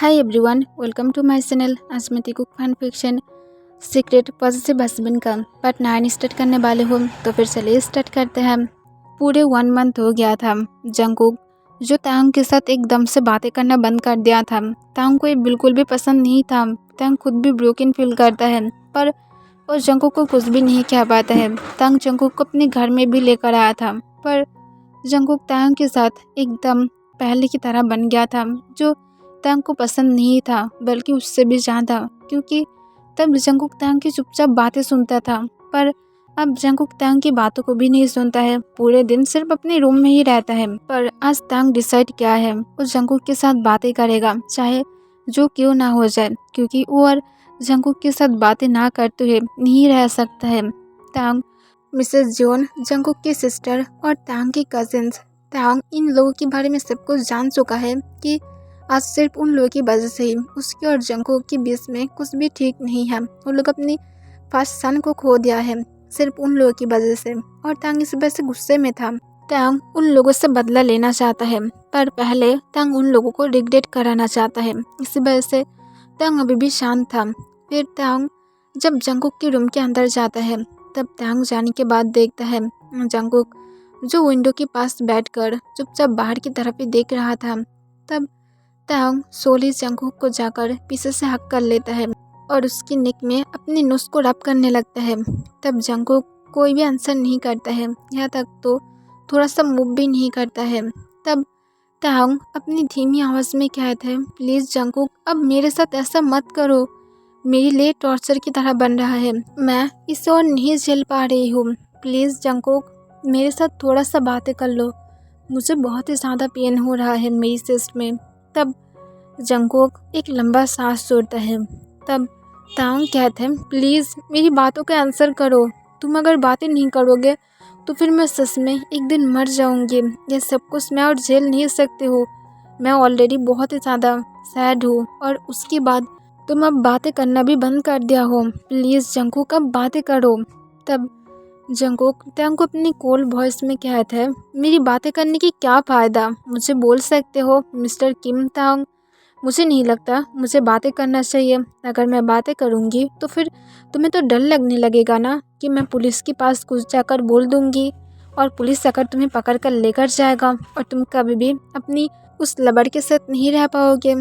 Hi everyone, welcome to my channel. आज मैं Kook fan fiction secret positive husband का part 9 start करने वाले हूँ। तो फिर चलिए स्टार्ट करते हैं। पूरे 1 मंथ हो गया था जंगकुक जो तांग के साथ एकदम से बातें करना बंद कर दिया था। तांग को ये बिल्कुल भी पसंद नहीं था। तांग खुद भी ब्रोकन फील करता है पर वो जंगकुक को कुछ भी नहीं कह पाता है। तांग जंगकुक को अपने घर में भी लेकर आया था पर जंगकुक तांग के साथ एकदम पहले की तरह बन गया था जो तांग को पसंद नहीं था, बल्कि उससे भी ज़्यादा, क्योंकि तब जंगकुक तांग की चुपचाप बातें सुनता था पर अब जंगकुक तांग की बातों को भी नहीं सुनता है। पूरे दिन सिर्फ अपने रूम में ही रहता है। पर आज तांग डिसाइड किया है वो जंगकुक के साथ बातें करेगा, चाहे जो क्यों ना हो जाए, क्योंकि वो और जंगकुक के साथ बातें ना करते हुए नहीं रह सकता है। तांग, मिसेस जोन, जंगकुक की सिस्टर और तांग की कजिन्स, तांग इन लोगों के बारे में सब कुछ जान चुका है कि आज सिर्फ उन लोगों की वजह से ही उसके और जंगकुक के बीच में कुछ भी ठीक नहीं है। वो लोग अपनी फर्स्ट सन को खो दिया है सिर्फ उन लोगों की वजह से, और तांग इस वजह से गुस्से में था। तांग उन लोगों से बदला लेना चाहता है पर पहले तांग उन लोगों को रिग्रेट कराना चाहता है। इसी वजह से तांग अभी भी शांत था। फिर तांग जब जंगकुक के रूम के अंदर जाता है तब तांग जाने के बाद देखता है जंगकुक जो विंडो के पास बैठकर चुपचाप बाहर की तरफ ही देख रहा था। तब तांग सोली जंगकुक को जाकर पीछे से हक कर लेता है और उसकी नेक में अपनी नोज को रब करने लगता है। तब जंगकुक कोई भी आंसर नहीं करता है, यहाँ तक तो थोड़ा सा मूव भी नहीं करता है। तब तांग अपनी धीमी आवाज़ में कहता है, प्लीज़ जंगकुक अब मेरे साथ ऐसा मत करो, मेरे लिए टॉर्चर की तरह बन रहा है, मैं इसे और नहीं झेल पा रही हूँ। प्लीज़ जंगकुक मेरे साथ थोड़ा सा बातें कर लो, मुझे बहुत ही ज़्यादा पेन हो रहा है मेरी चेस्ट में। तब जंगकुक एक लंबा सांस छोड़ता है। तब तांग कहते हैं, प्लीज़ मेरी बातों का आंसर करो, तुम अगर बातें नहीं करोगे तो फिर मैं सच में एक दिन मर जाऊंगी। ये सब कुछ मैं और झेल नहीं सकती हूँ, मैं ऑलरेडी बहुत ही ज़्यादा सैड हूँ और उसके बाद तुम अब बातें करना भी बंद कर दिया हो। प्लीज़ जंगकुक अब बातें करो। तब जंगकुक तांग को अपनी कोल्ड वॉइस में कहता है, मेरी बातें करने की क्या फ़ायदा, मुझे बोल सकते हो मिस्टर किम तांग, मुझे नहीं लगता मुझे बातें करना चाहिए। अगर मैं बातें करूँगी तो फिर तुम्हें तो डर लगने लगेगा ना कि मैं पुलिस के पास कुछ जाकर बोल दूँगी और पुलिस आकर तुम्हें पकड़ कर लेकर जाएगा और तुम कभी भी अपनी उस लबर के साथ नहीं रह पाओगे।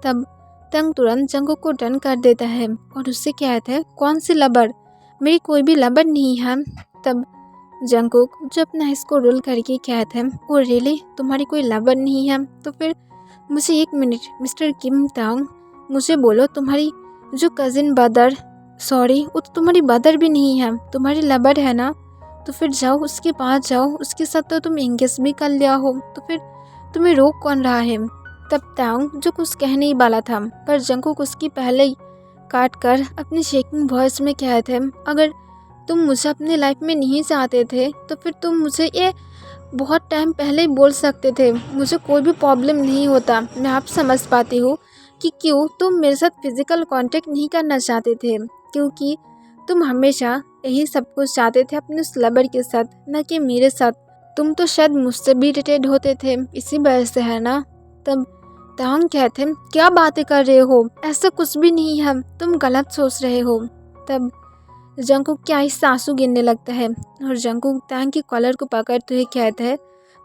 तब तंग तुरंत जंगकुक को डन कर देता है और उससे कहता है, कौन सी लबर, मेरी कोई भी लबर नहीं है। तब जंगकुक जो अपना इसको रोल करके कहता है, ओ रियली तुम्हारी कोई लबर नहीं है, तो फिर मुझे एक मिनट मिस्टर किम तांग, मुझे बोलो तुम्हारी जो कज़िन ब्रदर, सॉरी वो तो तुम्हारी ब्रदर भी नहीं है, तुम्हारी लबर है ना, तो फिर जाओ उसके पास जाओ, उसके साथ तो तुम एंगेज भी कर लिया हो, तो फिर तुम्हें रोक कौन रहा है। तब तांग जो कुछ कहने ही वाला था पर जंगकुक उसकी पहले ही काट कर अपनी शेकिंग वॉइस में कहते हैं, अगर तुम मुझे अपनी लाइफ में नहीं चाहते थे तो फिर तुम मुझे ये बहुत टाइम पहले ही बोल सकते थे, मुझे कोई भी प्रॉब्लम नहीं होता। मैं आप समझ पाती हूँ कि क्यों तुम मेरे साथ फिजिकल कांटेक्ट नहीं करना चाहते थे, क्योंकि तुम हमेशा यही सब कुछ चाहते थे अपने उस लवर के साथ, न कि मेरे साथ। तुम तो शायद मुझसे भी इरिटेट होते थे, इसी वजह से, है ना। तब तांग कहते हैं, क्या बातें कर रहे हो, ऐसा कुछ भी नहीं है, तुम गलत सोच रहे हो। तब जंगकुक के आँख से आंसू गिरने लगता है और जंगकुक तांग की कॉलर को पकड़ते हुए कहता है,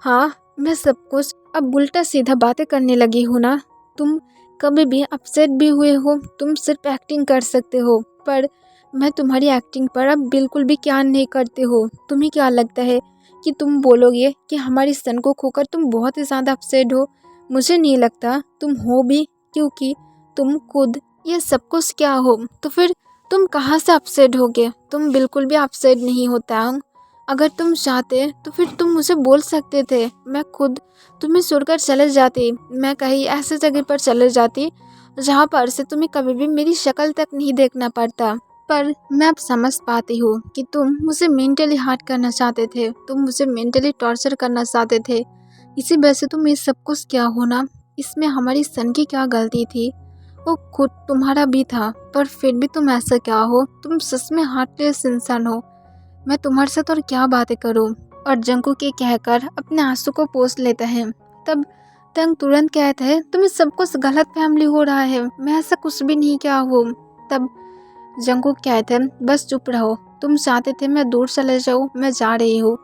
हाँ मैं सब कुछ अब उल्टा सीधा बातें करने लगी हूँ ना, तुम कभी भी अपसेट भी हुए हो, तुम सिर्फ एक्टिंग कर सकते हो, पर मैं तुम्हारी एक्टिंग पर अब बिल्कुल भी क्या नहीं करते हो। तुम्हें क्या लगता है कि तुम बोलोगे कि हमारी सन को खोकर तुम बहुत ही ज़्यादा अपसेट हो, मुझे नहीं लगता तुम हो भी, क्योंकि तुम खुद ये सब कुछ क्या हो, तो फिर तुम कहाँ से अपसेट होगे, तुम बिल्कुल भी अपसेट नहीं होता। अगर तुम चाहते तो फिर तुम मुझे बोल सकते थे, मैं खुद तुम्हें छोड़कर चले जाती, मैं कहीं ऐसे जगह पर चले जाती जहाँ पर से तुम्हें कभी भी मेरी शक्ल तक नहीं देखना पड़ता। पर मैं अब समझ पाती हूँ कि तुम मुझे मेंटली हर्ट करना चाहते थे, तुम मुझे मेंटली टॉर्चर करना चाहते थे, इसी वजह से तुम ये सब कुछ क्या होना, इसमें हमारी सन की क्या गलती थी, वो खुद तुम्हारा भी था, पर फिर भी तुम ऐसा क्या हो, तुम सच में हार्टलेस इंसान हो, मैं तुम्हारे साथ और क्या बातें करूं। और जंगकुक के कहकर अपने आंसू को पोंछ लेता है। तब तंग तुरंत कहता है तुम्हें सब कुछ गलत फैमिली हो रहा है, मैं ऐसा कुछ भी नहीं किया हूँ। तब जंगकुक कहता है बस चुप रहो, तुम चाहते थे मैं दूर चले जाऊँ, मैं जा रही हूँ।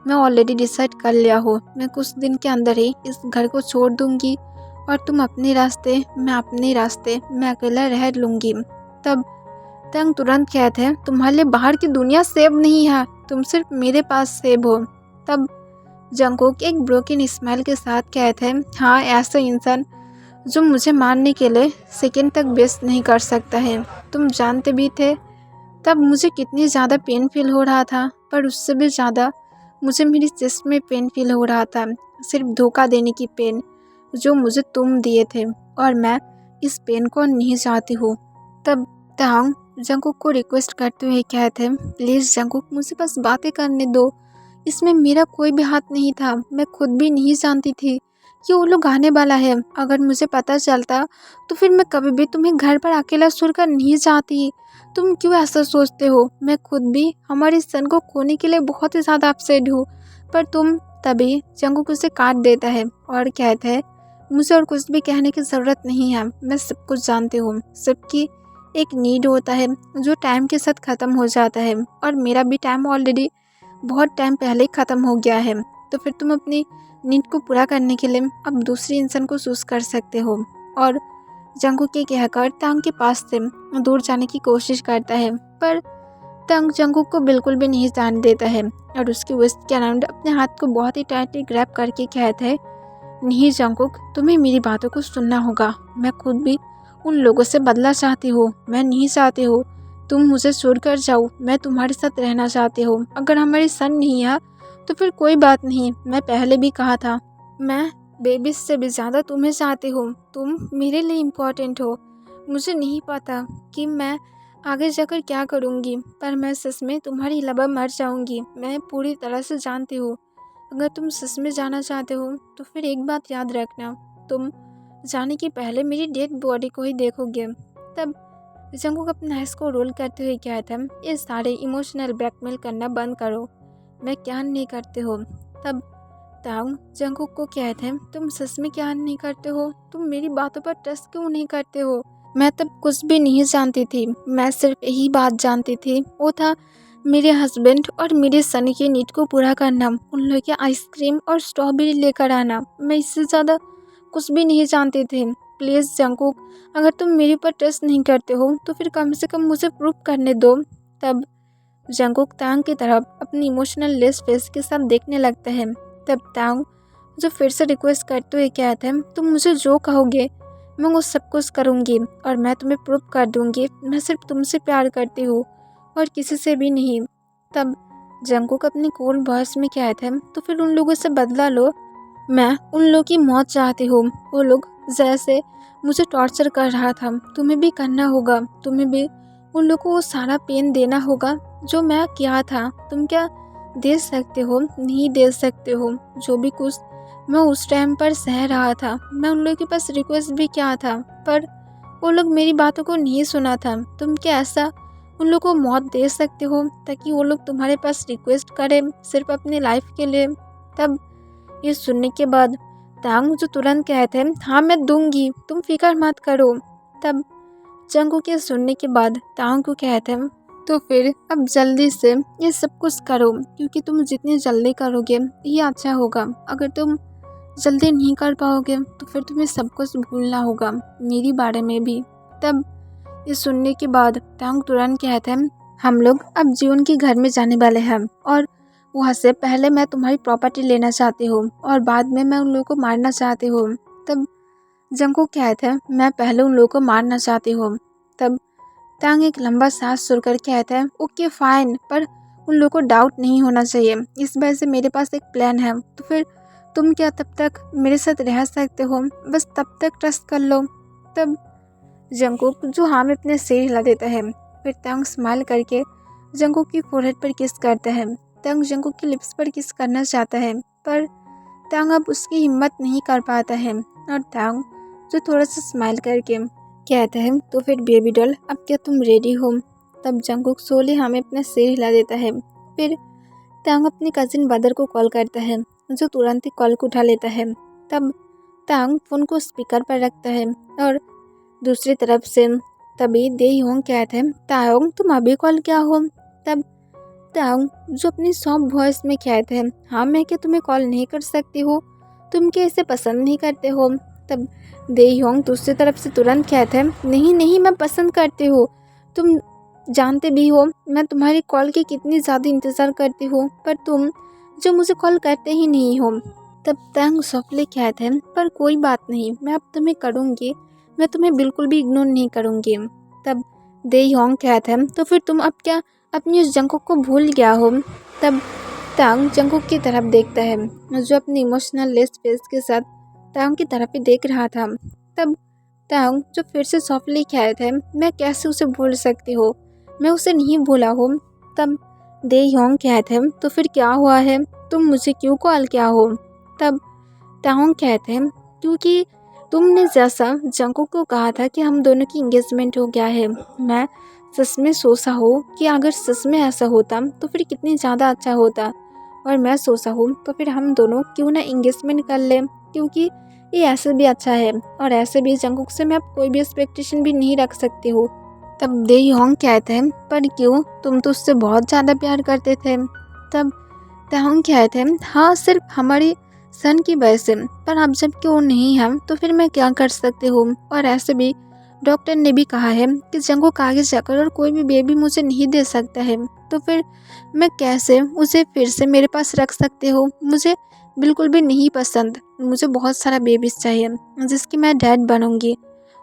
मैं ऑलरेडी डिसाइड कर लिया हूँ, मैं कुछ दिन के अंदर ही इस घर को छोड़ दूंगी और तुम अपने रास्ते, मैं अपने रास्ते, मैं अकेला रह लूँगी। तब तंग तुरंत कहते हैं तुम्हारे लिए बाहर की दुनिया सेव नहीं है, तुम सिर्फ मेरे पास सेव हो। तब जंगकुक एक ब्रोकन स्माइल के साथ कहते हैं हाँ, ऐसा इंसान जो मुझे मारने के लिए सेकंड तक वेस्ट नहीं कर सकता है, तुम जानते भी थे। तब मुझे कितनी ज़्यादा पेन फील हो रहा था, पर उससे भी ज़्यादा मुझे मेरी चेस्ट में पेन फील हो रहा था, सिर्फ धोखा देने की पेन जो मुझे तुम दिए थे, और मैं इस पेन को नहीं चाहती हूँ। तब तांग जंगकुक को रिक्वेस्ट करते हुए कहते हैं प्लीज़ जंगकुक, मुझे बस बातें करने दो, इसमें मेरा कोई भी हाथ नहीं था, मैं खुद भी नहीं जानती थी कि वो लोग आने वाला है। अगर मुझे पता चलता तो फिर मैं कभी भी तुम्हें घर पर अकेला छोड़कर नहीं जाती। तुम क्यों ऐसा सोचते हो? मैं खुद भी हमारे सन को खोने के लिए बहुत ही ज़्यादा अपसेट हूँ, पर तुम। तभी जंगकुक उसे काट देता है और कहता है मुझे और कुछ भी कहने की ज़रूरत नहीं है, मैं सब कुछ जानती हूँ। सबकी एक नीड होता है जो टाइम के साथ ख़त्म हो जाता है, और मेरा भी टाइम ऑलरेडी बहुत टाइम पहले ही ख़त्म हो गया है। तो फिर तुम अपनी नीड को पूरा करने के लिए अब दूसरे इंसान को चूज़ कर सकते हो। और जंगकुक के कहकर तांग के पास से दूर जाने की कोशिश करता है, पर तांग जंगकुक को बिल्कुल भी नहीं जाने देता है और उसकी वेस्ट के अराउंड अपने हाथ को बहुत ही टाइटली ग्रैब करके कहता है नहीं जंगकुक, तुम्हें मेरी बातों को सुनना होगा। मैं खुद भी उन लोगों से बदला चाहती हूँ, मैं नहीं चाहती हूँ तुम मुझे छोड़कर जाओ, मैं तुम्हारे साथ रहना चाहती हूँ। अगर हमारी सन नहीं है तो फिर कोई बात नहीं, मैं पहले भी कहा था, मैं बेबी से भी ज़्यादा तुम्हें चाहती हूँ, तुम मेरे लिए इम्पोर्टेंट हो। मुझे नहीं पता कि मैं आगे जाकर क्या करूँगी, पर मैं सच में तुम्हारी अलावा मर जाऊँगी, मैं पूरी तरह से जानती हूँ। अगर तुम सच में जाना चाहते हो तो फिर एक बात याद रखना, तुम जाने के पहले मेरी डेड बॉडी को ही देखोगे। तब जंगकुक अपने आइस को रोल करते हुए कहता है ये सारे इमोशनल ब्लैकमेल करना बंद करो, मैं क्या नहीं करते हो। तब तांग जंगकुक को कहते हैं तुम सच में क्या नहीं करते हो, तुम मेरी बातों पर ट्रस्ट क्यों नहीं करते हो। मैं तब कुछ भी नहीं जानती थी, मैं सिर्फ यही बात जानती थी, वो था मेरे हस्बैंड और मेरे सन के नीड को पूरा करना, उन लोगों के आइसक्रीम और स्ट्रॉबेरी लेकर आना। मैं इससे ज़्यादा कुछ भी नहीं जानती थी। प्लीज़ जंगकुक, अगर तुम मेरे ऊपर ट्रस्ट नहीं करते हो तो फिर कम से कम मुझे प्रूव करने दो। तब जंगकुक तांग की तरफ अपनी इमोशनल लेस फेस के साथ देखने लगता है। तब तांग जो फिर से रिक्वेस्ट करते हुए कहते हैं तुम मुझे जो कहोगे मैं वो सब कुछ करूँगी और मैं तुम्हें प्रूव कर दूँगी मैं सिर्फ तुमसे प्यार करती हूँ और किसी से भी नहीं। तब जंगकुक अपनी कोल्ड वॉइस में कहते हैं तो फिर उन लोगों से बदला लो, मैं उन लोगों की मौत चाहती हूँ। वो लोग जैसे मुझे टॉर्चर कर रहा था, तुम्हें भी करना होगा, तुम्हें भी उन लोगों को वो सारा पेन देना होगा जो मैं किया था। तुम क्या दे सकते हो? नहीं दे सकते हो। जो भी कुछ मैं उस टाइम पर सह रहा था, मैं उन लोगों के पास रिक्वेस्ट भी किया था, पर वो लोग मेरी बातों को नहीं सुना था। तुम क्या ऐसा उन लोगों को मौत दे सकते हो ताकि वो लोग तुम्हारे पास रिक्वेस्ट करें सिर्फ अपनी लाइफ के लिए? तब ये सुनने के बाद तांग जो तुरंत कहते हैं हाँ मैं दूंगी, तुम फिक्र मत करो। तब जंगकुक के सुनने के बाद तांग को कहते हैं तो फिर अब जल्दी से ये सब कुछ करो, क्योंकि तुम जितनी जल्दी करोगे ये अच्छा होगा। अगर तुम जल्दी नहीं कर पाओगे तो फिर तुम्हें सब कुछ भूलना होगा, मेरी बारे में भी। तब ये सुनने के बाद तांग तुरंत कहते हैं हम लोग अब जीवन के घर में जाने वाले हैं और वहाँ से पहले मैं तुम्हारी प्रॉपर्टी लेना चाहती हूँ और बाद में मैं उन लोगों को मारना चाहती हूँ। तब जंगकुक कहते हैं मैं पहले उन लोगों को मारना चाहती हूँ। तब तांग एक लंबा सांस छोड़कर कहता है ओके फाइन, पर उन लोगों को डाउट नहीं होना चाहिए, इस वजह से मेरे पास एक प्लान है। तो फिर तुम क्या तब तक मेरे साथ रह सकते हो, बस तब तक ट्रस्ट कर लो। तब जंगकुक जो हाँ में अपने सिर हिला देता है। फिर तांग स्माइल करके जंगकुक की फोरहेड पर किस करता है। तांग जंगकुक की लिप्स पर किस करना चाहता है, पर तांग अब उसकी हिम्मत नहीं कर पाता है और तांग जो थोड़ा सा स्माइल करके कहता है तो फिर बेबी डॉल अब क्या तुम रेडी हो। तब जंगकुक सोले हमें अपना सिर हिला देता है। फिर तांग अपनी कजिन बदर को कॉल करता है जो तुरंत ही कॉल को उठा लेता है। तब तांग फ़ोन को स्पीकर पर रखता है और दूसरी तरफ से तभी दे योंग कहते हैं, तायोंग तुम अभी कॉल किया हो? तब तांग जो अपनी सॉफ्ट वॉइस में कहते हैं, हाँ मैं क्या तुम्हें कॉल नहीं कर सकती हूँ, तुम क्या इसे पसंद नहीं करते हो? तब दे योंग दूसरी तरफ से तुरंत कहते हैं, नहीं नहीं मैं पसंद करती हूँ, तुम जानते भी हो मैं तुम्हारी कॉल की कितनी ज़्यादा इंतज़ार करती हूँ, पर तुम जो मुझे कॉल करते ही नहीं हो। तब तांग सॉफ्टली कहते हैं, पर कोई बात नहीं, मैं अब तुम्हें करूँगी, मैं तुम्हें बिल्कुल भी इग्नोर नहीं करूँगी। तब दे योंग कहते हैं, तो फिर तुम अब क्या अपनी उस जंगकुक को भूल गया हो? तब तांग जंगकुक की तरफ देखता है, जो अपनी इमोशनल लेस फेस के साथ तांग की तरफ ही देख रहा था। तब तांग जो फिर से सॉफ्टली कहते हैं, मैं कैसे उसे भूल सकती हूँ, मैं उसे नहीं भूला हूँ। तब दे योंग कहते हैं, तो फिर क्या हुआ है, तुम मुझे क्यों कॉल किया हो? तब तांग कहते हैं, क्योंकि तुमने जैसा जंगकुक को कहा था कि हम दोनों की इंगेजमेंट हो गया है, मैं सच में सोचा हूँ कि अगर सच में ऐसा होता तो फिर कितनी ज़्यादा अच्छा होता, और मैं सोचा हूँ तो फिर हम दोनों क्यों ना इंगेजमेंट कर लें, क्योंकि ये ऐसे भी अच्छा है और ऐसे भी जंगकुक से मैं अब कोई भी एक्सपेक्टेशन भी नहीं रख सकती हूँ। तब दे योंग कहते हैं, पर क्यों, तुम तो उससे बहुत ज़्यादा प्यार करते थे। तब तांग कहते हैं, हाँ सिर्फ हमारी सन की वजह से, पर अब जब क्यों नहीं हम तो फिर मैं क्या कर सकती हूँ, और ऐसे भी डॉक्टर ने भी कहा है कि जंगकुक आगे जाकर और कोई भी बेबी मुझे नहीं दे सकता है, तो फिर मैं कैसे उसे फिर से मेरे पास रख सकती हूँ? मुझे बिल्कुल भी नहीं पसंद, मुझे बहुत सारा बेबीज चाहिए जिसकी मैं डैड बनूंगी,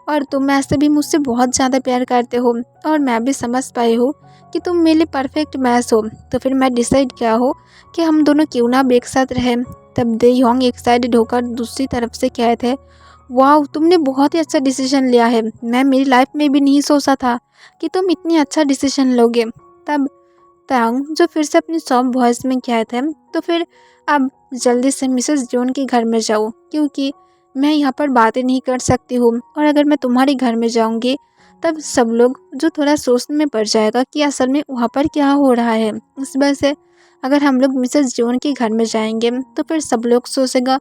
और तुम ऐसे भी मुझसे बहुत ज़्यादा प्यार करते हो, और मैं भी समझ पाई हूँ कि तुम मेरे लिए परफेक्ट मैच हो, तो फिर मैं डिसाइड किया हो कि हम दोनों क्यों ना अब एक साथ रहें। तब दे योंग एक्साइटेड होकर दूसरी तरफ से कहते हैं, वाह तुमने बहुत ही अच्छा डिसीजन लिया है, मैं मेरी लाइफ में भी नहीं सोचा था कि तुम इतनी अच्छा डिसीजन लोगे। तब तांग जो फिर से अपनी सॉफ्ट वॉइस में कहते हैं, तो फिर अब जल्दी से मिसेस जोन के घर में जाओ, क्योंकि मैं यहाँ पर बातें नहीं कर सकती हूँ, और अगर मैं तुम्हारे घर में जाऊँगी तब सब लोग जो थोड़ा सोचने में पड़ जाएगा कि असल में वहाँ पर क्या हो रहा है। इस वजह से अगर हम लोग मिसेस जोन के घर में जाएंगे तो फिर सब लोग सोचेगा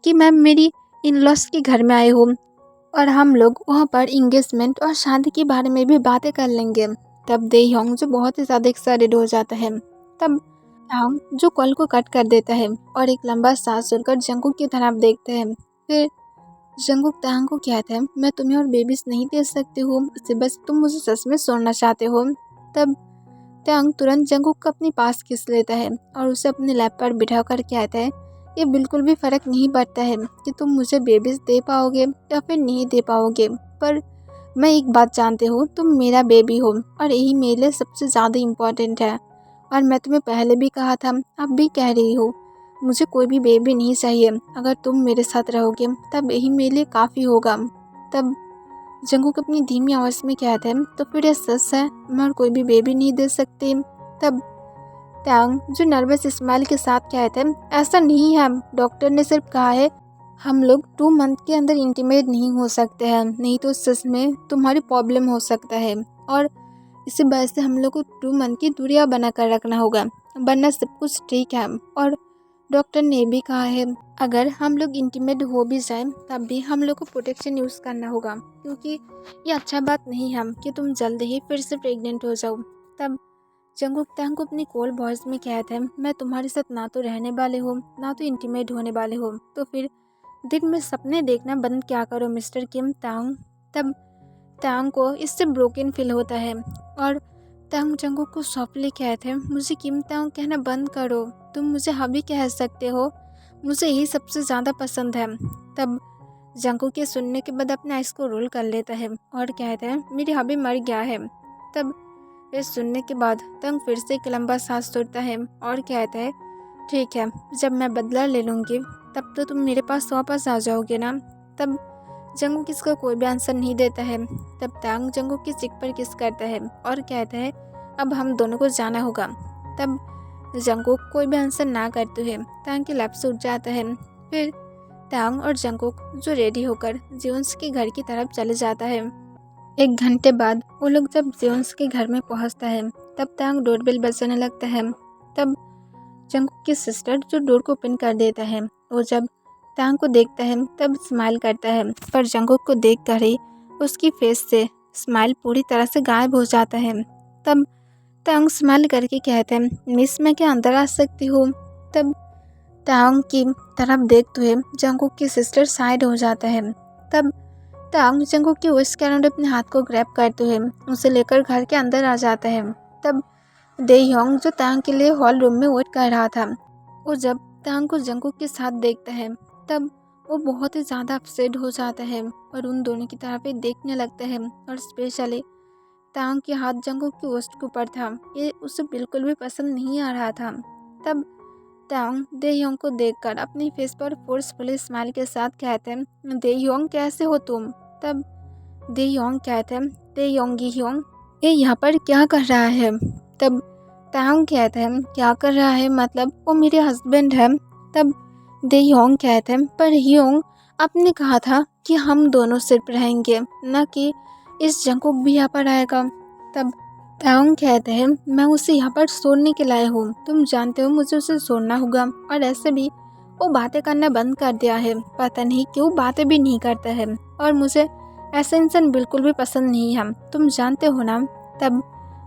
कि मैं मेरी इन लॉस के घर में आई हूँ, और हम लोग वहाँ पर इंगेजमेंट और शादी के बारे में भी बातें कर लेंगे। तब दे योंग जो बहुत ही ज़्यादा एक्साइटेड हो जाता है। तब तांग जो कॉल को कट कर देता है और एक लंबा सांस छोड़कर जंगकुक की तरफ देखते हैं। फिर जंगकुक तांग को कहते हैं, मैं तुम्हें और बेबीज नहीं दे सकती हूँ, इससे बस तुम मुझे सच में छोड़ना चाहते हो। तब तांग तुरंत जंगकुक को अपने पास खींच लेता है और उसे अपने लैप पर बिठा कर कहता है, ये बिल्कुल भी फ़र्क नहीं पड़ता है कि तुम मुझे बेबीज दे पाओगे या फिर नहीं दे पाओगे, पर मैं एक बात जानती हूँ, तुम मेरा बेबी हो और यही मेरे लिए सबसे ज़्यादा इम्पोर्टेंट है। और मैं तुम्हें पहले भी कहा था, अब भी कह रही हूँ, मुझे कोई भी बेबी नहीं चाहिए, अगर तुम मेरे साथ रहोगे तब यही मेरे लिए काफ़ी होगा। तब जंगकुक अपनी धीमी आवाज़ में कहते हैं, तो फिर ये सच है, मैं और कोई भी बेबी नहीं दे सकती। तब तांग जो नर्वस स्माइल के साथ कहते हैं, ऐसा नहीं है, डॉक्टर ने सिर्फ कहा है हम लोग 2 मंथ के अंदर इंटीमेट नहीं हो सकते हैं, नहीं तो सच में तुम्हारी प्रॉब्लम हो सकता है, और इसी वजह से हम लोग को 2 मंथ की दूरियां बना कर रखना होगा, वरना सब कुछ ठीक है। और डॉक्टर ने भी कहा है अगर हम लोग इंटीमेट हो भी जाए तब भी हम लोग को प्रोटेक्शन यूज़ करना होगा, क्योंकि ये अच्छा बात नहीं है कि तुम जल्द ही फिर से प्रेग्नेंट हो जाओ। तब जंगकुक तांग को अपनी कोल्ड वॉइस में कहते हैं, मैं तुम्हारे साथ ना तो रहने वाले हो ना तो इंटीमेट होने वाले हो, तो फिर दिन में सपने देखना बंद क्या करो मिस्टर किम तांग। तब तांग को इससे ब्रोकन फील होता है और तांग जंगकुक को सॉफ्टली कहते हैं, मुझे किम तांग कहना बंद करो, तुम मुझे हबी कह सकते हो, मुझे यही सबसे ज़्यादा पसंद है। तब जंगकुक के सुनने के बाद अपने आइस को रोल कर लेता है और कहता है, मेरी हबी मर गया है। तब ये सुनने के बाद तांग फिर से एक लंबा सांस छोड़ता है और कहता है, ठीक है, जब मैं बदला ले लूँगी तब तो तुम मेरे पास वापस आ जाओगे ना। तब जंगकुक इसका कोई भी आंसर नहीं देता है। तब तांग जंगकुक की चिक पर किस करता है और कहता है, अब हम दोनों को जाना होगा। तब जंगकुक कोई भी आंसर ना करते हुए तांग के लैप से उठ जाता है। फिर तांग और जंगकुक जो रेडी होकर जियोन्स के घर की तरफ चले जाता है। 1 घंटे बाद वो लोग जब जियोन्स के घर में पहुंचता है तब तांग डोरबेल बजाने लगता है। तब जंगकुक की सिस्टर जो डोर को ओपन कर देता है, वो जब तांग को देखता है तब स्माइल करता है, पर जंगकुक को देख कर ही उसकी फेस से स्माइल पूरी तरह से गायब हो जाता है। तब तांग स्माइल करके कहते हैं, मिस मैं क्या अंदर आ सकती हूँ? तब तांग की तरफ देखते हुए जंगकुक की सिस्टर साइड हो जाता है। तब तांग जंगकुक की विश के अराउंड अपने हाथ को ग्रैब करते हुए उसे लेकर घर के अंदर आ जाता है। तब दे योंग जो तांग के लिए हॉल रूम में वेट कर रहा था, वो जब तांग को जंगकुक के साथ देखता है तब वो बहुत ही ज़्यादा अपसेट हो जाता है और उन दोनों की तरफ ही देखने लगता है। और स्पेशली तांग के हाथ जंगकुक की वेस्ट के ऊपर था, ये उसे बिल्कुल भी पसंद नहीं आ रहा था। तब तांग दे योंग को देखकर अपनी फेस पर फोर्सफुली स्माइल के साथ कहते हैं, दे योंग कैसे हो तुम? तब दे योंग कहते हैं, दे योंगी योंग ये यहाँ पर क्या कर रहा है? तब तांग कहते हैं, क्या कर रहा है मतलब? वो मेरे हस्बैंड है। तब दे योंग कहते हैं, पर योंग आपने कहा था कि हम दोनों सिर्फ रहेंगे, न कि इस जंगकुक भी यहाँ पर आएगा। तब तांग कहते हैं, मैं उसे यहाँ पर छोड़ने के लाए हूँ, तुम जानते हो मुझे उसे छोड़ना होगा। और ऐसे भी वो बातें करना बंद कर दिया है, पता नहीं क्यों बातें भी नहीं करता है, और मुझे ऐसा इंसान बिल्कुल भी पसंद नहीं है, तुम जानते हो ना। तब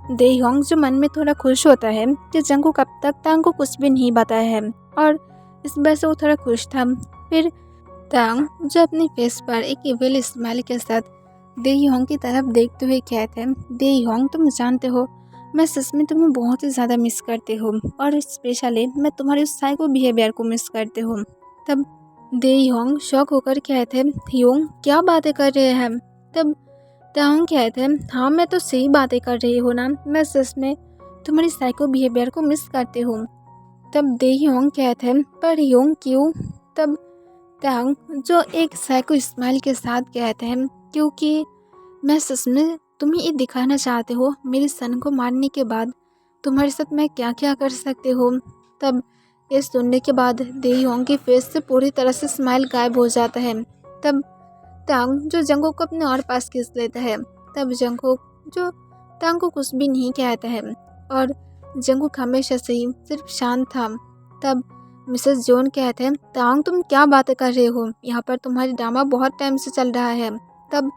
दे योंग जो मन में थोड़ा खुश होता है कि जंगकुक अब तक तांग को कुछ भी नहीं बताया है, और इस वजह से वो थोड़ा खुश था। फिर तांग जो अपनी फेस पर एक इविल स्माइल के साथ दे योंग की तरफ देखते हुए कहते हैं, दे योंग तुम जानते हो मैं सच में तुम्हें बहुत ही ज़्यादा मिस करती हूँ, और स्पेशली मैं तुम्हारे उस साइको बिहेवियर को मिस करती हूँ। तब दे योंग शॉक होकर कहते हैं, योंग क्या बातें कर रहे हैं? तब तांग कहते हैं, हाँ मैं तो सही बातें कर रही हूँ ना, मैं सच में तुम्हारी साइको बिहेवियर को मिस करती हूँ। तब दे योंग कहते हैं, पर योंग क्यों? तब तांग जो एक साइको स्माइल के साथ कहते हैं, क्योंकि मैं सच में तुम्हें ये दिखाना चाहते हो मेरे सन को मारने के बाद तुम्हारे साथ मैं क्या क्या कर सकती हूँ। तब ये सुनने के बाद दे योंग की फेस से पूरी तरह से स्माइल गायब हो जाता है। तब तांग जो जंगकुक को अपने और पास खींच लेता है। तब जंगकुक जो तांग को कुछ भी नहीं कहता है, और जंगकुक हमेशा से ही सिर्फ शांत था। तब मिसेस जोन कहते हैं, तांग तुम क्या बातें कर रहे हो, यहाँ पर तुम्हारी ड्रामा बहुत टाइम से चल रहा है। तब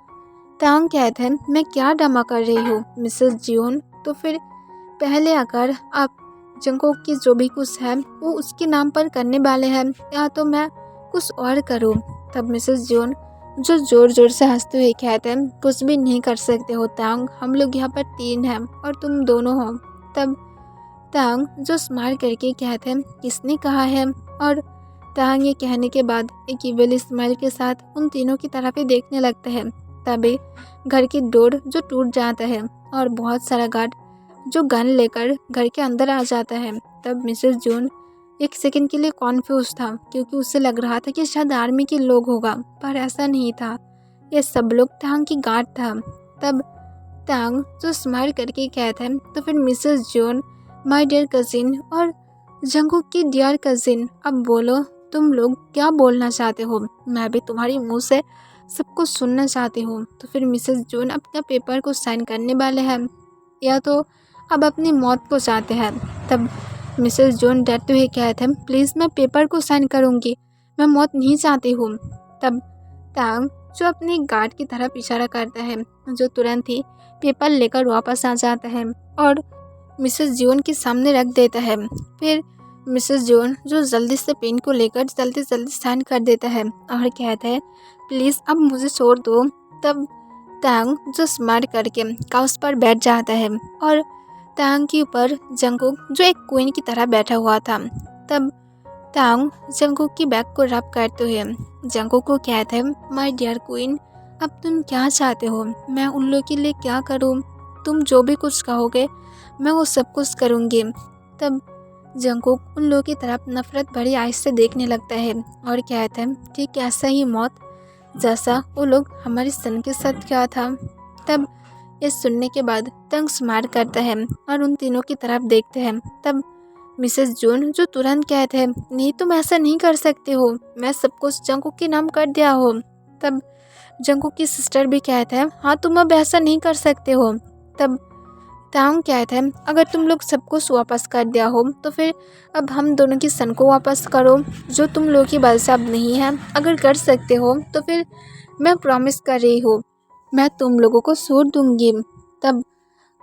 तांग कहते हैं, मैं क्या ड्रामा कर रही हूँ मिसेस जोन? तो फिर पहले अगर आप जंगकुक की जो भी कुछ है वो उसके नाम पर करने वाले हैं, या तो मैं कुछ और करूँ। तब मिसेस जोन जो जोर जोर से हंसते हुए कहते हैं, कुछ भी नहीं कर सकते हो तांग, हम लोग यहाँ पर 3 हैं और तुम दोनों हो। तब तांग जो स्माइल करके कहते हैं, किसने कहा है? और तांग ये कहने के बाद एक इविल स्माइल के साथ उन तीनों की तरफ ही देखने लगता है। तभी घर की डोर जो टूट जाता है और बहुत सारा गार्ड जो गन लेकर घर के अंदर आ जाता है। तब मिसेस जोन एक सेकंड के लिए कॉन्फ्यूज था, क्योंकि उसे लग रहा था कि शायद आर्मी के लोग होगा, पर ऐसा नहीं था, ये सब लोग तांग की गार्ड था। तब तांग जो स्माइल करके कहता है, तो फिर Mrs Jeon, my dear cousin और जंगकुक की डियर कजिन, अब बोलो तुम लोग क्या बोलना चाहते हो, मैं भी तुम्हारी मुंह से सब कुछ सुनना चाहती हूँ। तो फिर मिसेस जोन अपना पेपर को साइन करने वाले हैं, या तो अब अपनी मौत को चाहते हैं। तब मिसेस जोन डरते हुए कहते हैं, प्लीज़ मैं पेपर को साइन करूँगी, मैं मौत नहीं चाहती हूँ। तब तांग जो अपने गार्ड की तरफ इशारा करता है, जो तुरंत ही पेपर लेकर वापस आ जाता है और मिसेस जोन के सामने रख देता है। फिर मिसेस जोन जो जल्दी से पेन को लेकर जल्दी जल्दी साइन कर देता है और कहता है, प्लीज़ अब मुझे छोड़ दो। तब तांग जो स्माइल करके काउच पर बैठ जाता है और तांग के ऊपर जंगकुक जो एक क्वीन की तरह बैठा हुआ था। तब तांग जंगकुक की बैग को रब करते हुए जंगकुक को कहता है, माय डियर क्वीन, अब तुम क्या चाहते हो, मैं उन लोगों के लिए क्या करूं? तुम जो भी कुछ कहोगे मैं वो सब कुछ करूंगी। तब जंगकुक उन लोगों की तरफ नफरत भरी आँख से देखने लगता है और कहता है, ठीक ऐसा ही मौत जैसा वो लोग हमारे सन के साथ किया था। तब ये सुनने के बाद तंग स्माइल करता है और उन तीनों की तरफ देखते हैं। तब मिसेस जोन जो तुरंत कहते हैं, नहीं तुम ऐसा नहीं कर सकते हो, मैं सब कुछ जंगकुक के नाम कर दिया हो। तब जंगकुक की सिस्टर भी कहते हैं, हाँ तुम अब ऐसा नहीं कर सकते हो। तब तांग कहता है अगर तुम लोग सब कुछ वापस कर दिया हो तो फिर अब हम दोनों की सन को वापस करो, जो तुम लोगों की वजह से अब नहीं है। अगर कर सकते हो तो फिर मैं प्रॉमिस कर रही हूँ मैं तुम लोगों को छोड़ दूंगी। तब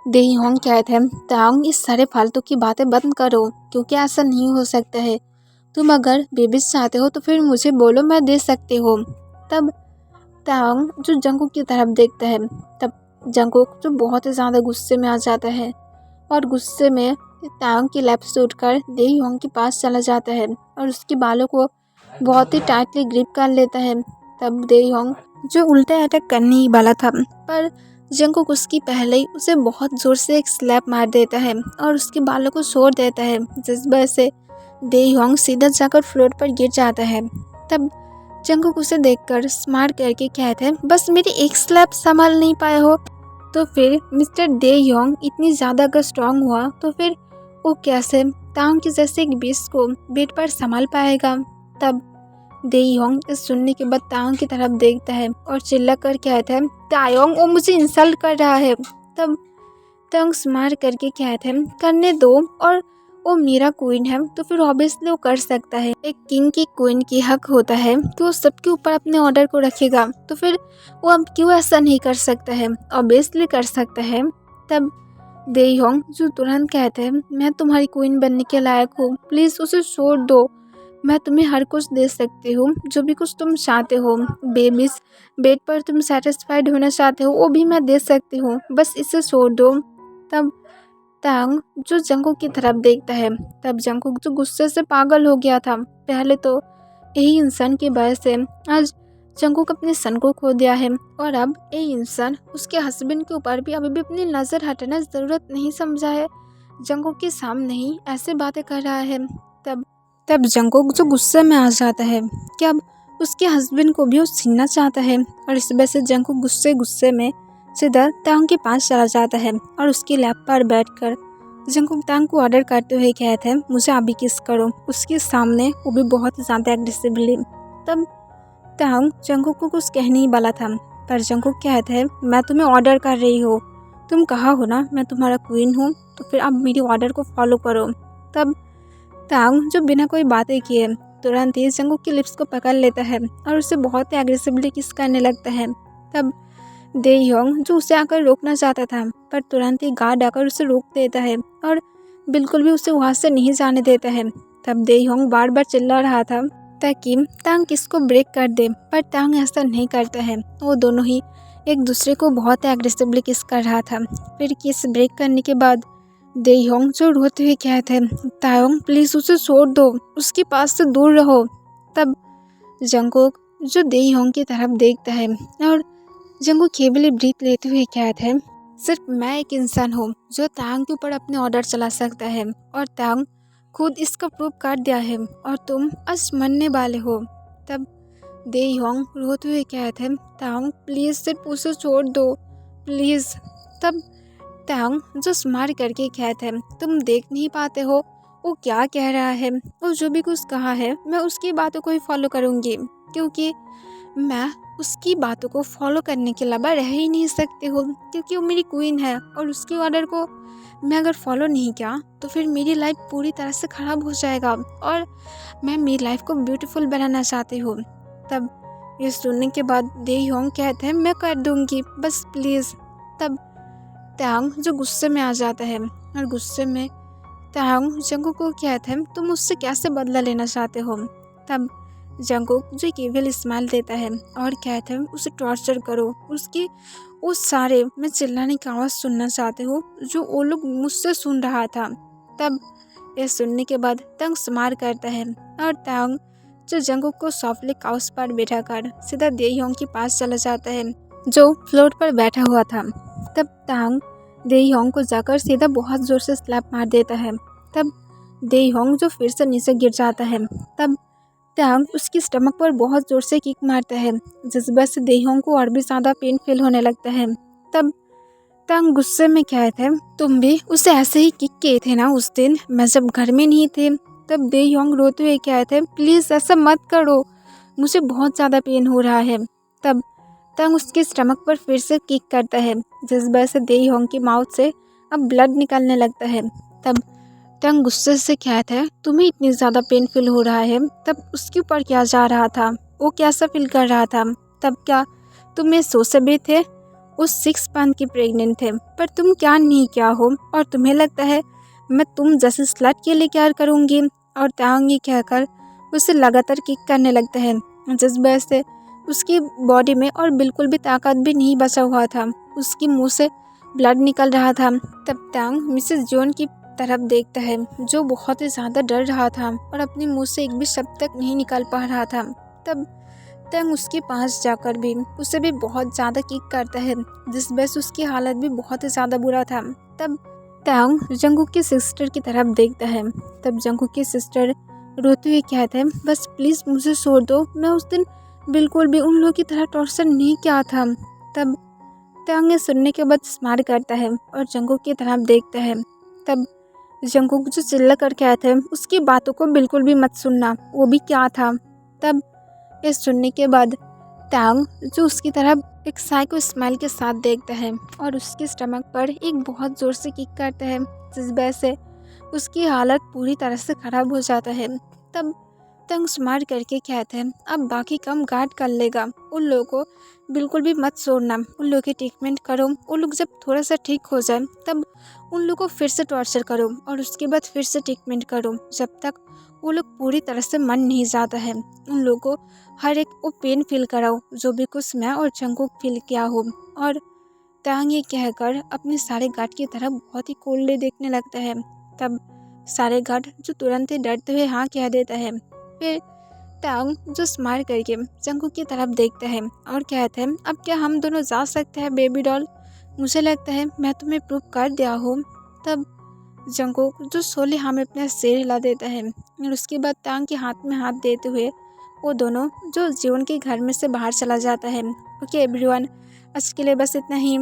दे होंग कहते हैं तांग इस सारे फालतू की बातें बंद करो, क्योंकि ऐसा नहीं हो सकता है। तुम अगर बेबीज चाहते हो तो फिर मुझे बोलो, मैं दे सकती हूँ। तब तांग जो जंगकुक की तरफ देखता है, तब जंगकुक जो बहुत ही ज़्यादा गुस्से में आ जाता है और गुस्से में तांग की लैप से उठकर दे होंग के पास चला जाता है और उसके बालों को बहुत ही टाइटली ग्रिप कर लेता है। तब दे होंग जो उल्टा अटैक करने ही वाला था, पर जंगकुक उसकी पहले ही उसे बहुत ज़ोर से एक स्लैप मार देता है और उसके बालों को छोड़ देता है, जिस वजह से दे होंग सीधा जाकर फ्लोर पर गिर जाता है। तब जंगकुक उसे देखकर स्मार्ट करके कहते हैं बस मेरी एक स्लैप संभाल नहीं पाए हो। तो फिर मिस्टर दे योंग इतनी ज़्यादा अगर स्ट्रांग हुआ तो फिर वो कैसे तांग की जैसे एक बीस को बेड पर संभाल पाएगा। तब दे योंग इस सुनने के बाद तांग की तरफ देखता है और चिल्ला कर कहता है तायोंग वो मुझे इंसल्ट कर रहा है। तब तांग स्मार्ट करके कहते हैं करने दो, और वो मेरा क्वीन है तो फिर ऑब्वियसली वो कर सकता है। एक किंग की क्वीन की हक होता है कि वो सबके ऊपर अपने ऑर्डर को रखेगा, तो फिर वो अब क्यों ऐसा नहीं कर सकता है, ऑब्वियसली कर सकता है। तब दे होंग जो तुरंत कहते हैं मैं तुम्हारी क्वीन बनने के लायक हूँ, प्लीज़ उसे छोड़ दो। मैं तुम्हें हर कुछ दे सकती हूँ, जो भी कुछ तुम चाहते हो। बेबीज बेड पर तुम सेटिस्फाइड होना चाहते हो वो भी मैं दे सकती हूँ, बस इसे छोड़ दो। तब तांग जो जंगकुक की तरफ देखता है, तब जंगकुक जो गुस्से से पागल हो गया था, पहले तो यही इंसान की वजह से आज जंगकुक अपने सन को खो दिया है, और अब यही इंसान उसके हस्बैंड के ऊपर भी अभी भी अपनी नज़र हटाना ज़रूरत नहीं समझा है। जंगकुक के सामने ही ऐसे बातें कर रहा है। तब तब जंगकुक जो गुस्से में आ जाता है कि अब उसके हस्बैंड को भी वो छीनना चाहता है, और इस वजह से जंगकुक गुस्से गुस्से में सीधा तांग के पास चला जाता है और उसकी लैप पर बैठकर जंगकुक तांग को ऑर्डर करते हुए कहते हैं मुझे अभी किस करो, उसके सामने वो भी बहुत ज़्यादा एग्रेसिवली। तब तांग जंगकुक को कुछ कहने ही वाला था, पर जंगकुक कहते हैं मैं तुम्हें ऑर्डर कर रही हूँ, तुम कहा हो ना मैं तुम्हारा क्वीन हूँ, तो फिर अब मेरी ऑर्डर को फॉलो करो। तब तांग जो बिना कोई बातें किए तुरंत ही जंगकुक की लिप्स को पकड़ लेता है और उसे बहुत ही एग्रेसिवली किस करने लगता है। तब दे योंग जो उसे आकर रोकना चाहता था, पर तुरंत ही गार्ड आकर उसे रोक देता है और बिल्कुल भी उसे वहाँ से नहीं जाने देता है। तब दे योंग बार बार चिल्ला रहा था ताकि तांग किसको ब्रेक कर दे, पर तांग ऐसा नहीं करता है। वो दोनों ही एक दूसरे को बहुत एग्रेसिवली किस कर रहा था। फिर किस ब्रेक करने के बाद दे योंग जो रोते हुए कहते हैं तायोंग प्लीज़ उसे छोड़ दो, उसके पास से दूर रहो। तब जंगकुक जो दे योंग की तरफ देखता है और जंगकुक केवली ब्रीथ लेते हुए कहते हैं सिर्फ मैं एक इंसान हूँ जो तांग के ऊपर अपने ऑर्डर चला सकता है, और तांग खुद इसका प्रूफ कर दिया है, और तुम आज मरने वाले हो। तब दे योंग रोते हुए कहते हैं तांग प्लीज़ सिर्फ उसे छोड़ दो प्लीज़। तब तांग जो स्मार्ट करके कहते हैं तुम देख नहीं पाते हो वो क्या कह रहा है, वो जो भी कुछ कहा है मैं उसकी बातों को ही फॉलो करूँगी, क्योंकि मैं उसकी बातों को फॉलो करने के अलावा रह ही नहीं सकती हूँ, क्योंकि वो मेरी क्वीन है और उसके ऑर्डर को मैं अगर फॉलो नहीं किया तो फिर मेरी लाइफ पूरी तरह से ख़राब हो जाएगा, और मैं मेरी लाइफ को ब्यूटीफुल बनाना चाहती हूँ। तब ये सुनने के बाद दे योंग कहते हैं मैं कर दूँगी बस प्लीज़। तब तांग जो गुस्से में आ जाता है और गुस्से में तांग जंगकुक को कहते हैं तुम मुझसे कैसे बदला लेना चाहते हो। तब जंगकुक जो एक इविल स्माइल देता है और कहते हैं उसे टॉर्चर करो, उसकी वो सारे मैं चिल्लाने की आवाज़ सुनना चाहते हो जो वो लोग मुझसे सुन रहा था। तब यह सुनने के बाद तांग स्मार करता है और तांग जो जंगकुक को सॉफ्टली काउच पर बैठा कर सीधा दे योंग के पास चला जाता है जो फ्लोर पर बैठा हुआ था। तब तांग दे योंग को जाकर सीधा बहुत ज़ोर से स्लैप मार देता है। तब दे योंग जो फिर से नीचे गिर जाता है। तब तांग उसकी स्टमक पर बहुत ज़ोर से किक मारता है, जिस वजह से दे योंग को और भी ज़्यादा पेन फील होने लगता है। तब तांग गुस्से में कहता है तुम भी उसे ऐसे ही किक किए थे ना उस दिन मैं जब घर में नहीं थे। तब दे योंग रोते हुए कहते हैं प्लीज़ ऐसा मत करो, मुझे बहुत ज़्यादा पेन हो रहा है। तब तांग उसके स्टमक पर फिर से किक करता है, जिस वजह से दे योंग की माउथ से अब ब्लड निकलने लगता है। तब टंग गुस्से से कहता है, तुम्हें इतनी ज़्यादा पेन फील हो रहा है, तब उसके ऊपर क्या जा रहा था, वो कैसा फील कर रहा था, तब क्या तुम ये सोच सकते थे उस 6 मंथ की प्रेग्नेंट थे, पर तुम क्या नहीं क्या हो और तुम्हें लगता है मैं तुम जैसे स्लट के लिए क्या करूँगी। और टंग ये कहकर उसे लगातार किक करने लगता है, जिस वजह से उसकी बॉडी में और बिल्कुल भी ताकत भी नहीं बचा हुआ था, उसकी मुंह से ब्लड निकल रहा था। तब टंग मिसेस जॉन की तरफ देखता है, जो बहुत ही ज़्यादा डर रहा था और अपने मुंह से एक भी शब्द तक नहीं निकाल पा रहा था। तब टंग उसके पास जाकर भी उसे भी बहुत ज़्यादा किक करता है, जिस वजह से उसकी हालत भी बहुत ही ज़्यादा बुरा था। तब टंग जंगकुक की सिस्टर की तरफ देखता है। तब जंगकुक की सिस्टर रोते हुए कहते हैं, बस प्लीज़ मुझे छोड़ दो, मैं उस दिन बिल्कुल भी उन लोगों की तरह टॉर्चर नहीं किया था। तब टंग ये सुनने के बाद स्माइल करता है और जंगकुक की तरफ देखता है। तब जंगकुक जो चिल्ला कर कहते हैं, उसकी बातों को बिल्कुल भी मत सुनना, वो भी क्या था। तब ये सुनने के बाद टंग जो उसकी तरफ एक साइको स्माइल के साथ देखता है और उसके स्टमक पर एक बहुत ज़ोर से किक करता है, जिस वजह से उसकी हालत पूरी तरह से ख़राब हो जाता है। तब टंग स्माइल करके कहते हैं, अब बाकी काम गार्ड कर लेगा, उन लोगों को बिल्कुल भी मत छोड़ना, उन लोगों की ट्रीटमेंट करो, उन लोग जब थोड़ा सा ठीक हो जाए तब उन लोगों को फिर से टॉर्चर करो और उसके बाद फिर से ट्रीटमेंट करो, जब तक वो लोग पूरी तरह से मन नहीं जाता है। उन लोगों को हर एक वो पेन फील कराओ जो भी कुछ मैं और जंगकुक फील किया हो। और टंग ये कहकर अपने सारे गार्ड की तरफ बहुत ही कोल्डली देखने लगता है। तब सारे गार्ड जो तुरंत ही डरते हुए हाँ कह देता है। फिर टंग जो स्माइल करके जंगकुक की तरफ देखता है और कहते हैं, अब क्या हम दोनों जा सकते हैं बेबी डॉल, मुझे लगता है मैं तुम्हें प्रूव कर दिया हूँ। तब जंगकुक जो सोले हाँ में अपना सिर हिला देता है और उसके बाद टंग के हाथ में हाथ देते हुए वो दोनों जो जीवन के घर में से बाहर चला जाता है। ओके एवरीवन, आज के लिए बस इतना ही।